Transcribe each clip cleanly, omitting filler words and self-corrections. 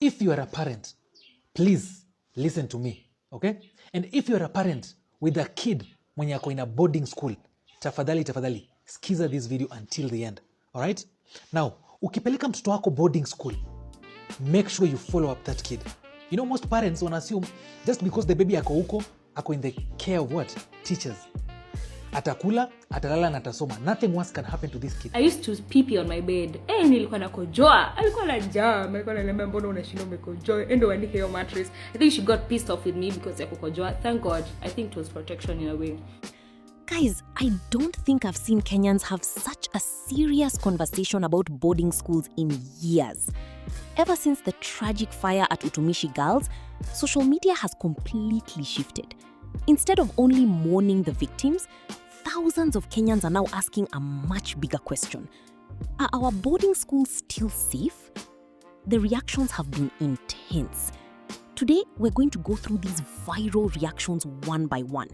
if you are a parent, please listen to me, okay? And if you are a parent with a kid mwenye ako in a boarding school, tafadhali, skiza this video until the end, all right? Now, ukipeleka mtoto wako boarding school, make sure you follow up that kid. You know, most parents wanna assume just because the baby ako huko, ako in the care of what? Teachers. Atakula, atalala na atasoma. Nothing worse can happen to this kid. I used to pee on my bed. Nilikuwa nakojoa. Alikuwa na jam. Alikuwa ananiambia mbona unashinda umekojoa. Endo uandike hiyo mattress. I think she got pissed off with me because ya kukojoa. Thank God. I think it was protection in a way. Guys, I don't think I've seen Kenyans have such a serious conversation about boarding schools in years. Ever since the tragic fire at Utumishi Girls, social media has completely shifted. Instead of only mourning the victims, thousands of Kenyans are now asking a much bigger question. Are our boarding schools still safe? The reactions have been intense. Today, we're going to go through these viral reactions one by one,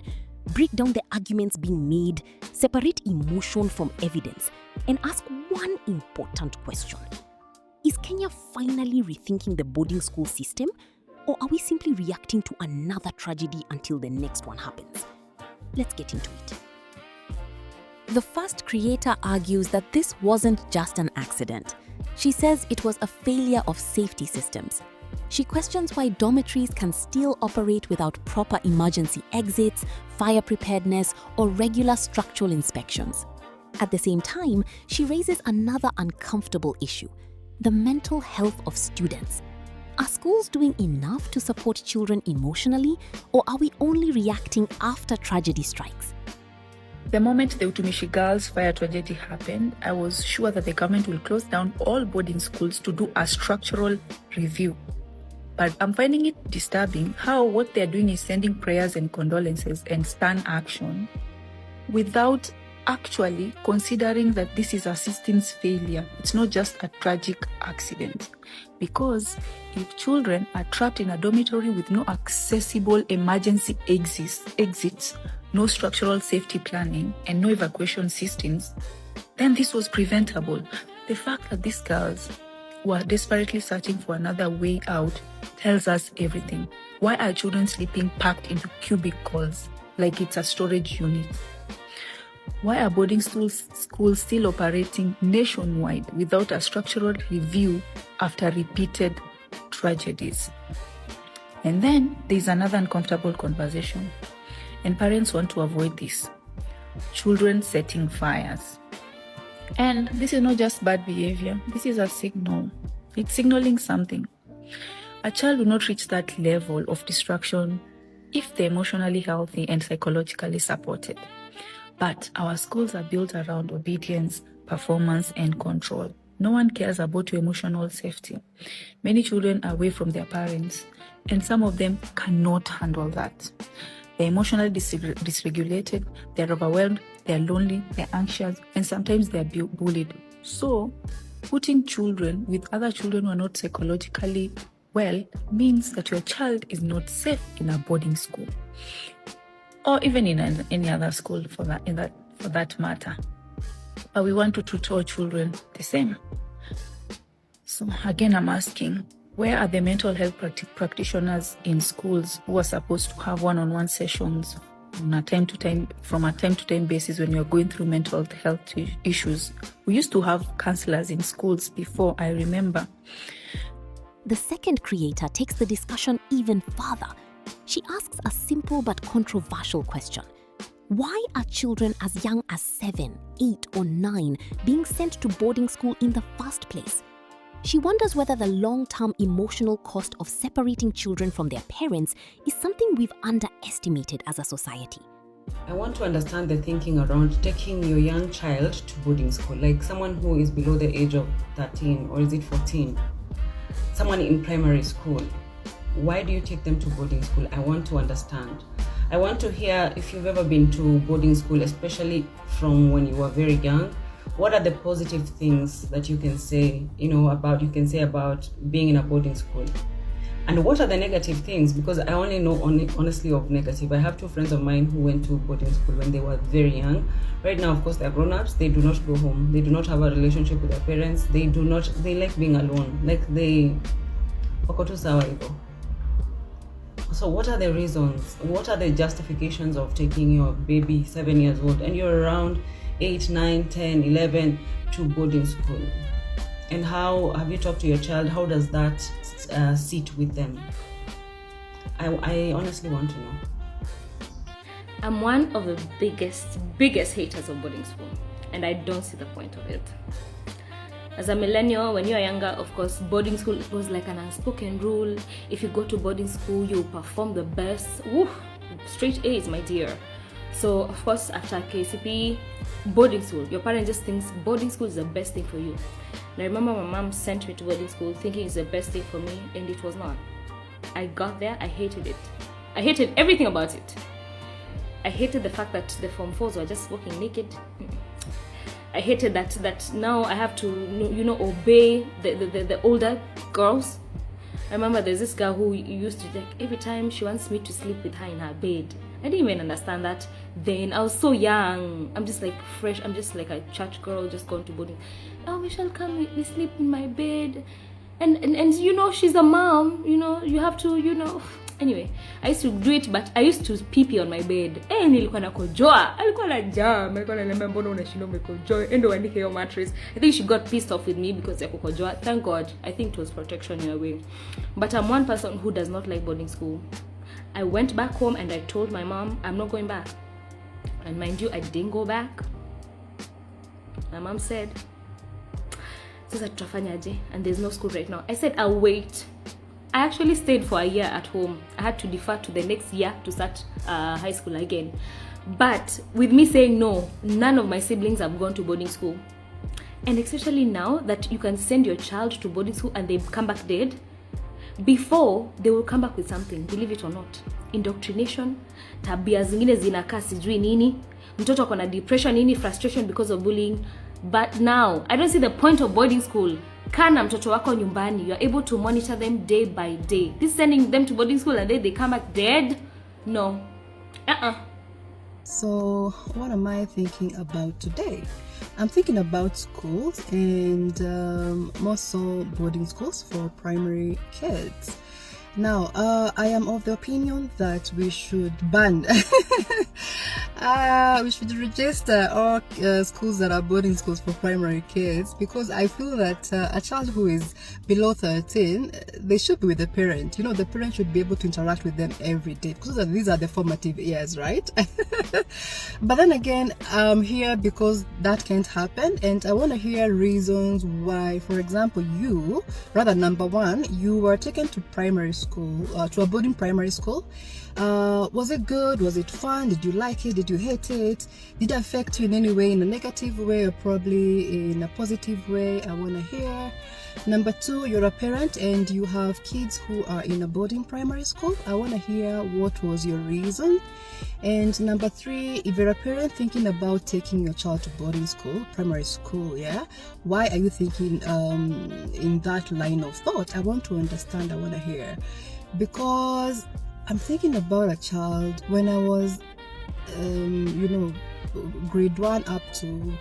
break down the arguments being made, separate emotion from evidence, and ask one important question. Is Kenya finally rethinking the boarding school system? Or are we simply reacting to another tragedy until the next one happens? Let's get into it. The first creator argues that this wasn't just an accident. She says it was a failure of safety systems. She questions why dormitories can still operate without proper emergency exits, fire preparedness, or regular structural inspections. At the same time, she raises another uncomfortable issue: the mental health of students. Are schools doing enough to support children emotionally, or are we only reacting after tragedy strikes? The moment the Utumishi Girls fire tragedy happened, I was sure that the government will close down all boarding schools to do a structural review. But I'm finding it disturbing how what they're doing is sending prayers and condolences and stern action without actually considering that this is a system's failure. It's not just a tragic accident. Because if children are trapped in a dormitory with no accessible emergency exits, no structural safety planning, and no evacuation systems, then this was preventable. The fact that these girls were desperately searching for another way out tells us everything. Why are children sleeping packed into cubicles like it's a storage unit? Why are boarding schools still operating nationwide without a structural review after repeated tragedies? And then there's another uncomfortable conversation, and parents want to avoid this. Children setting fires. And this is not just bad behavior, this is a signal. It's signaling something. A child will not reach that level of destruction if they're emotionally healthy and psychologically supported. But our schools are built around obedience, performance, and control. No one cares about your emotional safety. Many children are away from their parents, and some of them cannot handle that. They're emotionally dysregulated, they're overwhelmed, they're lonely, they're anxious, and sometimes they're bullied. So, putting children with other children who are not psychologically well means that your child is not safe in a boarding school, or even in any other school for that matter. But we want to treat all children the same. So again, I'm asking, where are the mental health practitioners in schools who are supposed to have one-on-one sessions from a time-to-time basis when you're going through mental health issues? We used to have counselors in schools before, I remember. The second creator takes the discussion even further. She asks a simple but controversial question. Why are children as young as 7, 8, or 9 being sent to boarding school in the first place? She wonders whether the long-term emotional cost of separating children from their parents is something we've underestimated as a society. I want to understand the thinking around taking your young child to boarding school, like someone who is below the age of 13, or is it 14? Someone in primary school. Why do you take them to boarding school? I want to understand. I want to hear if you've ever been to boarding school, especially from when you were very young. What are the positive things that you can say, about being in a boarding school? And what are the negative things? Because I only know honestly of negative. I have 2 friends of mine who went to boarding school when they were very young. Right now, of course, they're grown-ups. They do not go home. They do not have a relationship with their parents. They like being alone. Like they wako tu sawa hivyo. So what are the reasons? What are the justifications of taking your baby 7 years old and you're around 8, 9, 10, 11 to boarding school? And how have you talked to your child? How does that sit with them? I honestly want to know. I'm one of the biggest haters of boarding school, and I don't see the point of it. As a millennial, when you're younger, of course, boarding school was like an unspoken rule. If you go to boarding school, you perform the best. Woo, straight A's, my dear. So, of course, after KCP, boarding school, your parent just thinks boarding school is the best thing for you. And I remember my mom sent me to boarding school thinking it's the best thing for me, and it was not. I got there, I hated it. I hated everything about it. I hated the fact that the Form 4s were just walking naked. I hated that now I have to, obey the older girls. I remember there's this girl who used to, like, every time she wants me to sleep with her in her bed. I didn't even understand that then. I was so young. I'm just like fresh. I'm just like a church girl just going to boarding. Oh, Michelle, come, we sleep in my bed. And she's a mom. You have to, Anyway, I used to do it, but I used to pee on my bed. Nilikuwa nakojoa. Alikuwa na jam. Alikuwa ananiambia mbona unashinda umekojoa. Endo uandike hiyo mattress. I think she got pissed off with me because ya kukojoa. Thank God. I think it was protection in a way. But I'm one person who does not like boarding school. I went back home and I told my mom, I'm not going back. And mind you, I didn't go back. My mom said, sasa tutafanyaje? And there's no school right now. I said, I'll wait. I actually stayed for a year at home. I had to defer to the next year to start high school again. But with me saying no, none of my siblings have gone to boarding school. And especially now that you can send your child to boarding school and they come back dead, before they will come back with something, believe it or not. Indoctrination, tabia zingine zinakaa sijui nini, mtoto akona depression nini, frustration because of bullying. But now, I don't see the point of boarding school. Kana mtoto wako nyumbani, you're able to monitor them day by day. This sending them to boarding school and then they come back dead? No. So what am I thinking about today? I'm thinking about schools and more so boarding schools for primary kids. Now, I am of the opinion that we should ban, we should register all schools that are boarding schools for primary kids, because I feel that a child who is below 13, they should be with the parent. The parent should be able to interact with them every day, because these are the formative years, right? But then again, I'm here because that can't happen, and I want to hear reasons why. For example, number one, you were taken to primary school, to a boarding primary school. Was it good? Was it fun? Did you like it? Did you hate it? Did it affect you in any way, in a negative way or probably in a positive way? I want to hear. Number two, you're a parent and you have kids who are in a boarding primary school. I want to hear what was your reason. And number three, if you're a parent thinking about taking your child to boarding school, primary school, why are you thinking in that line of thought? I want to understand. I want to hear, because I'm thinking about a child when I was grade 1 up to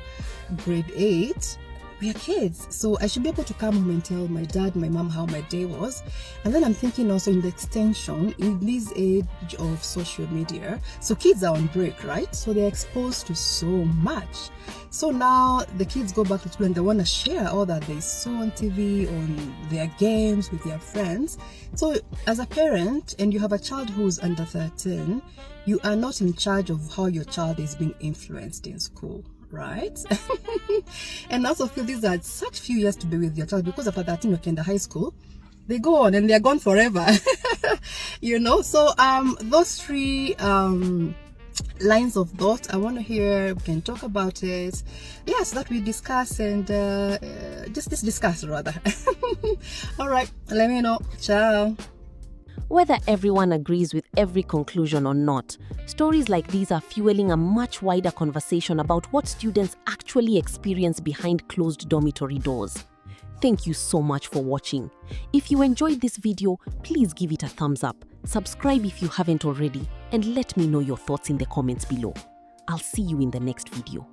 grade 8. We are kids, so I should be able to come home and tell my dad, my mom how my day was. And then I'm thinking also in the extension, in this age of social media, so kids are on break, right? So they're exposed to so much. So now the kids go back to school and they want to share all that they saw on TV, on their games with their friends. So as a parent, and you have a child who's under 13, you are not in charge of how your child is being influenced in school, right? And I also feel these are such few years to be with your child, because after 13 you're in the high school, they go on and they're gone forever. So those three lines of thought I want to hear. We can talk about it, so that we discuss and just discuss rather. All right, let me know. Ciao. Whether everyone agrees with every conclusion or not, stories like these are fueling a much wider conversation about what students actually experience behind closed dormitory doors. Thank you so much for watching. If you enjoyed this video, please give it a thumbs up, subscribe if you haven't already, and let me know your thoughts in the comments below. I'll see you in the next video.